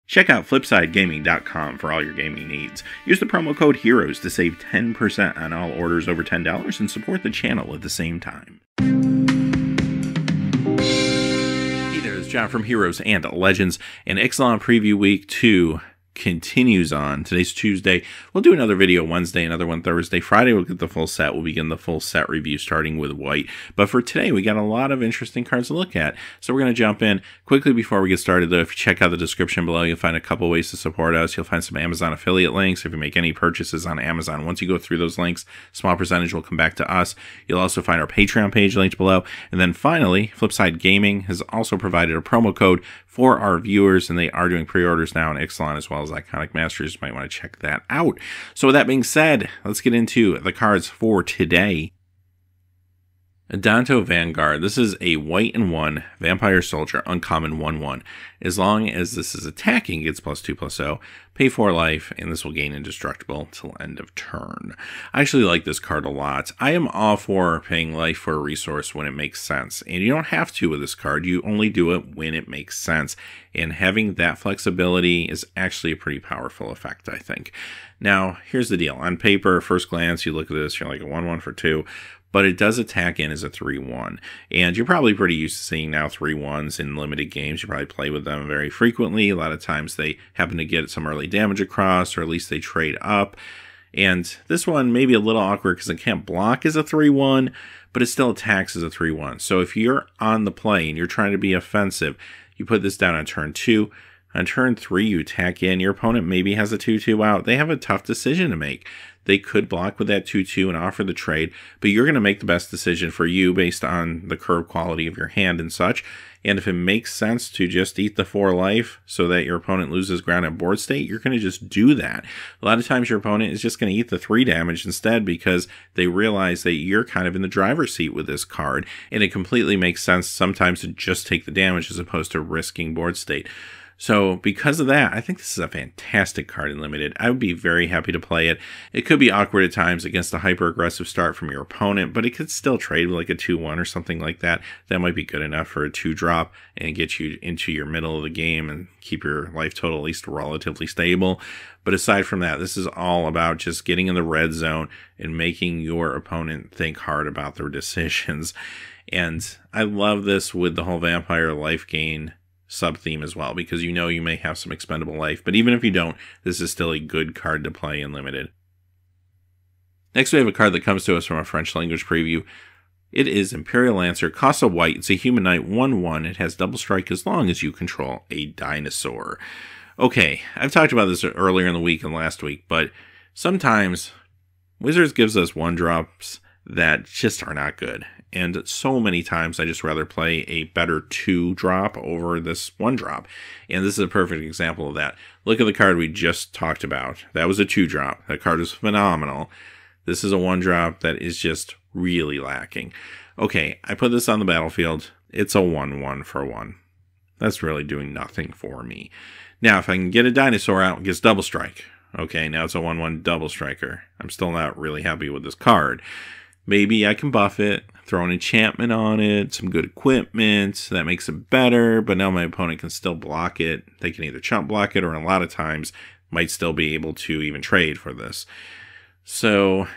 Check out FlipsideGaming.com for all your gaming needs. Use the promo code HEROES to save 10% on all orders over $10 and support the channel at the same time. Hey there, it's John from Heroes and Legends, and Ixalan Preview Week 2 continues on. Today's Tuesday. We'll do another video Wednesday, another one Thursday. Friday we'll get the full set. We'll begin the full set review starting with white. But for today we got a lot of interesting cards to look at. So we're going to jump in quickly before we get started though. If you check out the description below, you'll find a couple ways to support us. You'll find some Amazon affiliate links if you make any purchases on Amazon. Once you go through those links, a small percentage will come back to us. You'll also find our Patreon page linked below. And then finally, Flipside Gaming has also provided a promo code for our viewers, and they are doing pre-orders now in Ixalan as well as Iconic Masters. You might want to check that out. So with that being said, let's get into the cards for today. Adanto Vanguard. This is a white and 1 Vampire Soldier, uncommon 1/1. As long as this is attacking, it gets +2/+0. Pay 4 life, and this will gain indestructible till end of turn. I actually like this card a lot. I am all for paying life for a resource when it makes sense, and you don't have to with this card. You only do it when it makes sense, and having that flexibility is actually a pretty powerful effect, I think. Now, here's the deal. On paper, first glance, you look at this, you're like a 1/1 for 2. But it does attack in as a 3/1. And you're probably pretty used to seeing now 3/1s in limited games. You probably play with them very frequently. A lot of times they happen to get some early damage across, or at least they trade up. And this one may be a little awkward because it can't block as a 3/1, but it still attacks as a 3/1. So if you're on the play and you're trying to be offensive, you put this down on turn 2. On turn 3, you attack in. Your opponent maybe has a 2/2 out. They have a tough decision to make. They could block with that 2/2 and offer the trade, but you're going to make the best decision for you based on the curve quality of your hand and such. And if it makes sense to just eat the 4 life so that your opponent loses ground at board state, you're going to just do that. A lot of times your opponent is just going to eat the 3 damage instead because they realize that you're kind of in the driver's seat with this card, and it completely makes sense sometimes to just take the damage as opposed to risking board state. So because of that, I think this is a fantastic card in Limited. I would be very happy to play it. It could be awkward at times against a hyper-aggressive start from your opponent, but it could still trade with like a 2/1 or something like that. That might be good enough for a 2-drop and get you into your middle of the game and keep your life total at least relatively stable. But aside from that, this is all about just getting in the red zone and making your opponent think hard about their decisions. And I love this with the whole vampire life gain sub-theme as well, because you know you may have some expendable life, but even if you don't, this is still a good card to play in Limited. Next we have a card that comes to us from a French language preview. It is Imperial Answer, costs a white, it's a human knight 1/1, it has double strike as long as you control a dinosaur. Okay, I've talked about this earlier in the week and last week, but sometimes Wizards gives us 1-drops that just are not good. And so many times I just rather play a better 2-drop over this 1-drop. And this is a perfect example of that. Look at the card we just talked about. That was a 2-drop. That card is phenomenal. This is a 1-drop that is just really lacking. Okay, I put this on the battlefield. It's a 1/1 for 1. That's really doing nothing for me. Now, if I can get a dinosaur out, it gets double strike. Okay, now it's a 1/1 double striker. I'm still not really happy with this card. Maybe I can buff it, throw an enchantment on it, some good equipment, that makes it better, but now my opponent can still block it. They can either chump block it, or a lot of times might still be able to even trade for this. So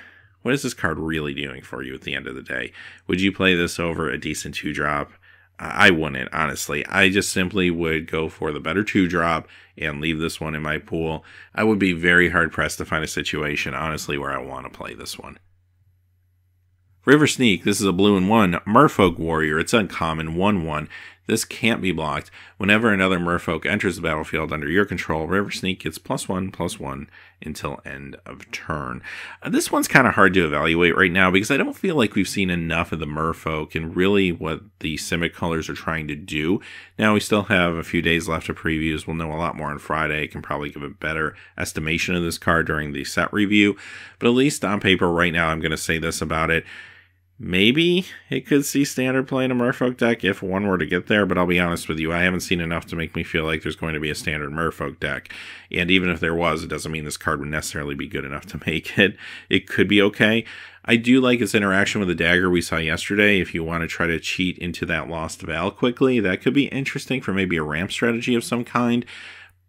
what is this card really doing for you at the end of the day? Would you play this over a decent 2-drop? I wouldn't, honestly. I just simply would go for the better 2-drop and leave this one in my pool. I would be very hard-pressed to find a situation, honestly, where I want to play this one. River Sneak, this is a blue and 1 Merfolk Warrior. It's uncommon, 1/1. This can't be blocked. Whenever another Merfolk enters the battlefield under your control, River Sneak gets +1/+1 until end of turn. This one's kind of hard to evaluate right now because I don't feel like we've seen enough of the Merfolk and really what the Simic colors are trying to do. Now we still have a few days left of previews. We'll know a lot more on Friday. I can probably give a better estimation of this card during the set review. But at least on paper right now, I'm going to say this about it. Maybe it could see standard play in a Merfolk deck if one were to get there, but I'll be honest with you, I haven't seen enough to make me feel like there's going to be a standard Merfolk deck. And even if there was, it doesn't mean this card would necessarily be good enough to make it. It could be okay. I do like its interaction with the dagger we saw yesterday. If you want to try to cheat into that Lost Val quickly, that could be interesting for maybe a ramp strategy of some kind.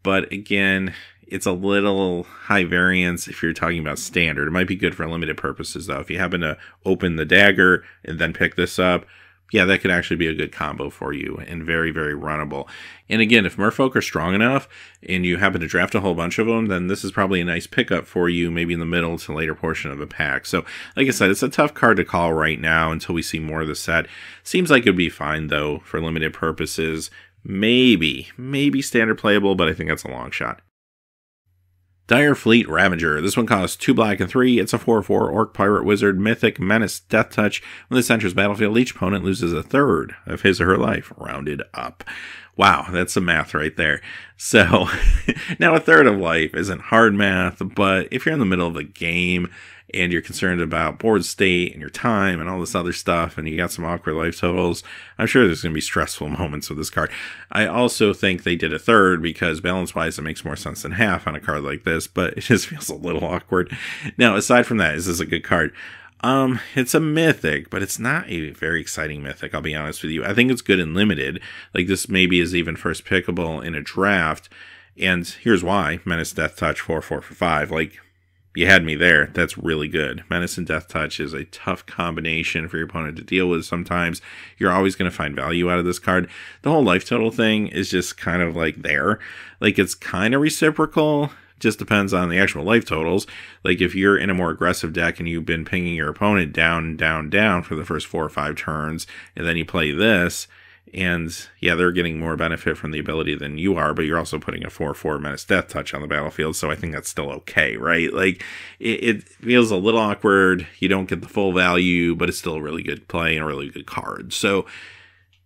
but again, it's a little high variance if you're talking about standard. It might be good for limited purposes, though. If you happen to open the dagger and then pick this up, yeah, that could actually be a good combo for you and very, very runnable. And again, if merfolk are strong enough and you happen to draft a whole bunch of them, then this is probably a nice pickup for you, maybe in the middle to later portion of the pack. So, like I said, it's a tough card to call right now until we see more of the set. Seems like it'd be fine, though, for limited purposes. Maybe standard playable, but I think that's a long shot. Dire Fleetravager. This one costs 2 black and 3. It's a 4/4 Orc Pirate Wizard Mythic Menace Death Touch. When this enters battlefield, each opponent loses a third of his or her life, rounded up. Wow, that's some math right there. So, now a third of life isn't hard math, but if you're in the middle of a game and you're concerned about board state and your time and all this other stuff, and you got some awkward life totals, I'm sure there's going to be stressful moments with this card. I also think they did a third because balance-wise it makes more sense than half on a card like this, but it just feels a little awkward. Now, aside from that, is this a good card? It's a mythic, but it's not a very exciting mythic, I'll be honest with you. I think it's good and limited. Like, this maybe is even first pickable in a draft, and here's why. Menace Death Touch, 4/4 for 5. Like, you had me there. That's really good. Menace and Death Touch is a tough combination for your opponent to deal with sometimes. You're always going to find value out of this card. The whole life total thing is just kind of like there. Like, it's kind of reciprocal. Just depends on the actual life totals. Like, if you're in a more aggressive deck and you've been pinging your opponent down, down, down for the first 4 or 5 turns, and then you play this, and yeah, they're getting more benefit from the ability than you are, but you're also putting a 4/4 Menace Death Touch on the battlefield, so I think that's still okay, right? Like, it feels a little awkward. You don't get the full value, but it's still a really good play and a really good card. So,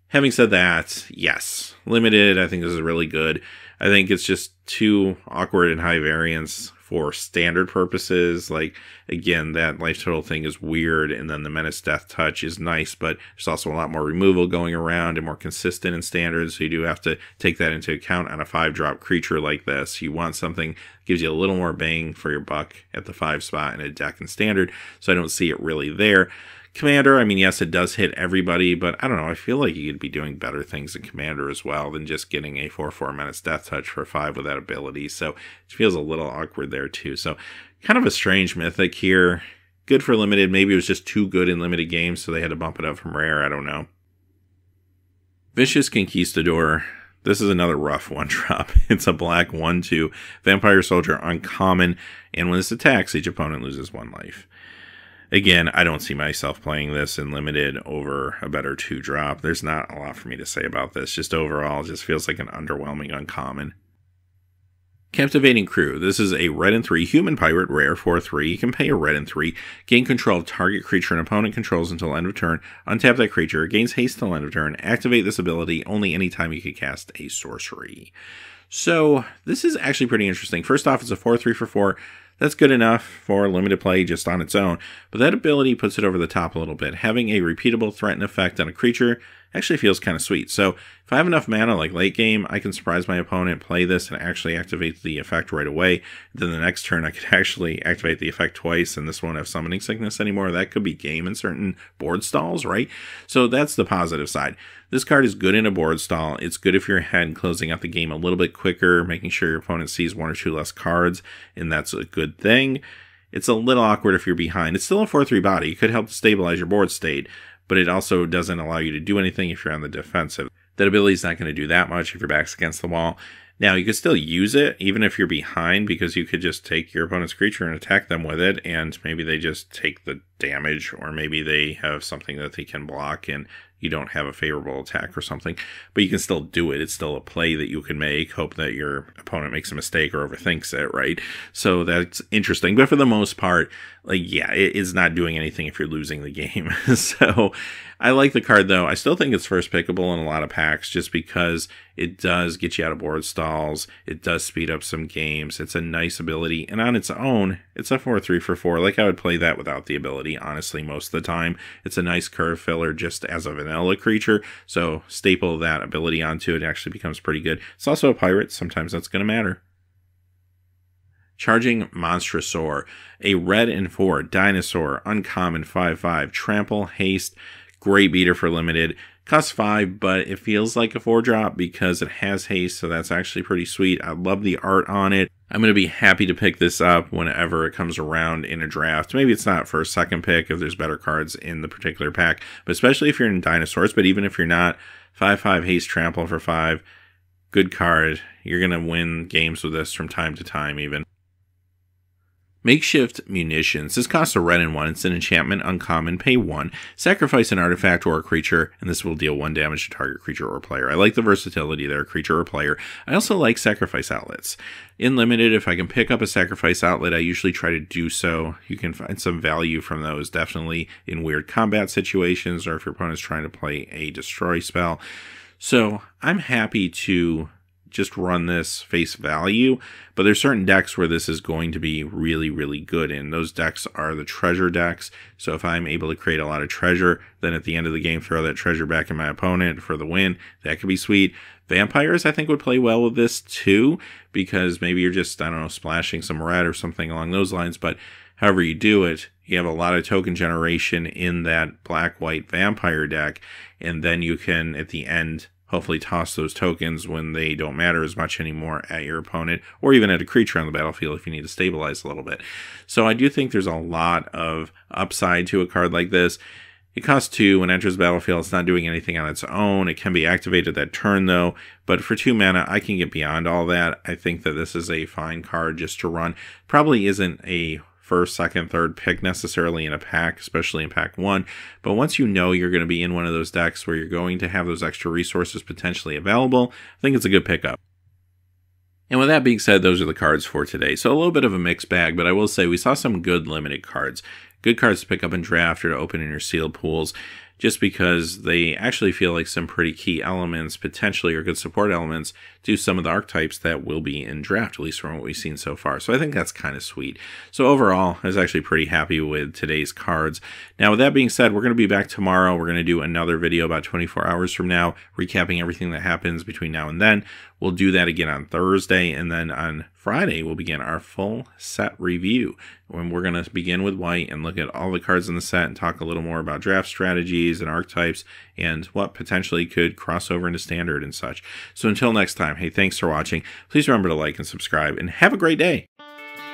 having said that, yes, limited, I think this is really good. I think it's just too awkward and high variance for standard purposes. Like, again, that life total thing is weird, and then the Menace Death Touch is nice, but there's also a lot more removal going around and more consistent in standard, so you do have to take that into account on a 5-drop creature like this. You want something that gives you a little more bang for your buck at the 5 spot in a deck in standard, so I don't see it really there. Commander, I mean, yes, it does hit everybody, but I don't know, I feel like you could be doing better things in Commander as well than just getting a 4/4 Menace Death Touch for 5 with that ability, so it feels a little awkward there too. So, kind of a strange mythic here. Good for limited, maybe it was just too good in limited games, so they had to bump it up from rare, I don't know. Vicious Conquistador. This is another rough 1-drop. It's a black 1/2 Vampire Soldier uncommon, and when this attacks, each opponent loses 1 life. Again, I don't see myself playing this in limited over a better 2-drop. There's not a lot for me to say about this. Just overall, it just feels like an underwhelming uncommon. Captivating Crew. This is a red and 3 human pirate, rare 4/3. You can pay a red and 3. Gain control of target creature an opponent controls until end of turn. Untap that creature. Gains haste till end of turn. Activate this ability only anytime you can cast a sorcery. So, this is actually pretty interesting. First off, it's a 4/3 for 4. That's good enough for limited play just on its own, but that ability puts it over the top a little bit. Having a repeatable threaten effect on a creature actually feels kind of sweet. So if I have enough mana like late game, I can surprise my opponent, play this, and actually activate the effect right away. Then the next turn I could actually activate the effect twice, and this won't have summoning sickness anymore. That could be game in certain board stalls, right? So that's the positive side. This card is good in a board stall. It's good if you're ahead closing out the game a little bit quicker, making sure your opponent sees 1 or 2 less cards, and that's a good thing. It's a little awkward if you're behind. It's still a 4/3 body. It could help to stabilize your board state, but it also doesn't allow you to do anything if you're on the defensive. That ability is not going to do that much if your back's against the wall. Now, you could still use it, even if you're behind, because you could just take your opponent's creature and attack them with it, and maybe they just take the damage, or maybe they have something that they can block, and you don't have a favorable attack or something, but you can still do it. It's still a play that you can make, hope that your opponent makes a mistake or overthinks it, right? So that's interesting, but for the most part, like, yeah, it is not doing anything if you're losing the game. So I like the card, though. I still think it's first pickable in a lot of packs just because it does get you out of board stalls. It does speed up some games. It's a nice ability, and on its own, it's a 4/3 for 4. Like, I would play that without the ability, honestly, most of the time. It's a nice curve filler just as a vanilla creature, so staple that ability onto it, actually becomes pretty good. It's also a pirate. Sometimes that's going to matter. Charging Monstrosaur, a red and 4 dinosaur, uncommon 5/5, trample, haste, great beater for limited. Costs 5, but it feels like a 4-drop because it has haste, so that's actually pretty sweet. I love the art on it. I'm going to be happy to pick this up whenever it comes around in a draft. Maybe it's not for a second pick if there's better cards in the particular pack, but especially if you're in Dinosaurs. But even if you're not, 5/5 haste trample for 5, good card. You're going to win games with this from time to time even. Makeshift Munitions. This costs a red and 1. It's an enchantment, uncommon, pay 1. Sacrifice an artifact or a creature, and this will deal 1 damage to target creature or player. I like the versatility there, creature or player. I also like sacrifice outlets. In limited, if I can pick up a sacrifice outlet, I usually try to do so. You can find some value from those, definitely in weird combat situations, or if your opponent's trying to play a destroy spell. So I'm happy to just run this face value, but there's certain decks where this is going to be really, really good in. Those decks are the treasure decks, so if I'm able to create a lot of treasure, then at the end of the game throw that treasure back in my opponent for the win, that could be sweet. Vampires I think would play well with this too, because maybe you're just, I don't know, splashing some red or something along those lines, but however you do it, you have a lot of token generation in that black-white vampire deck, and then you can, at the end, hopefully toss those tokens when they don't matter as much anymore at your opponent, or even at a creature on the battlefield if you need to stabilize a little bit. So I do think there's a lot of upside to a card like this. It costs 2. When it enters the battlefield, it's not doing anything on its own. It can be activated that turn, though. But for 2 mana, I can get beyond all that. I think that this is a fine card just to run. Probably isn't a first, second, third pick necessarily in a pack, especially in pack 1. But once you know you're going to be in one of those decks where you're going to have those extra resources potentially available, I think it's a good pickup. And with that being said, those are the cards for today. So a little bit of a mixed bag, but I will say we saw some good limited cards. Good cards to pick up in draft or to open in your sealed pools, just because they actually feel like some pretty key elements, potentially, or good support elements to some of the archetypes that will be in draft, at least from what we've seen so far. So I think that's kind of sweet. So overall, I was actually pretty happy with today's cards. Now, with that being said, we're going to be back tomorrow. We're going to do another video about 24 hours from now, recapping everything that happens between now and then. We'll do that again on Thursday, and then on Friday, we'll begin our full set review, when we're going to begin with white and look at all the cards in the set and talk a little more about draft strategies and archetypes and what potentially could cross over into standard and such. So until next time, hey, thanks for watching. Please remember to like and subscribe, and have a great day.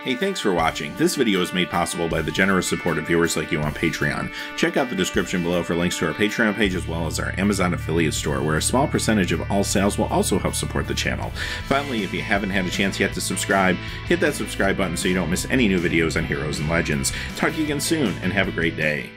Hey, thanks for watching. This video is made possible by the generous support of viewers like you on Patreon. Check out the description below for links to our Patreon page as well as our Amazon affiliate store, where a small percentage of all sales will also help support the channel. Finally, if you haven't had a chance yet to subscribe, hit that subscribe button so you don't miss any new videos on Heroes and Legends. Talk to you again soon, and have a great day.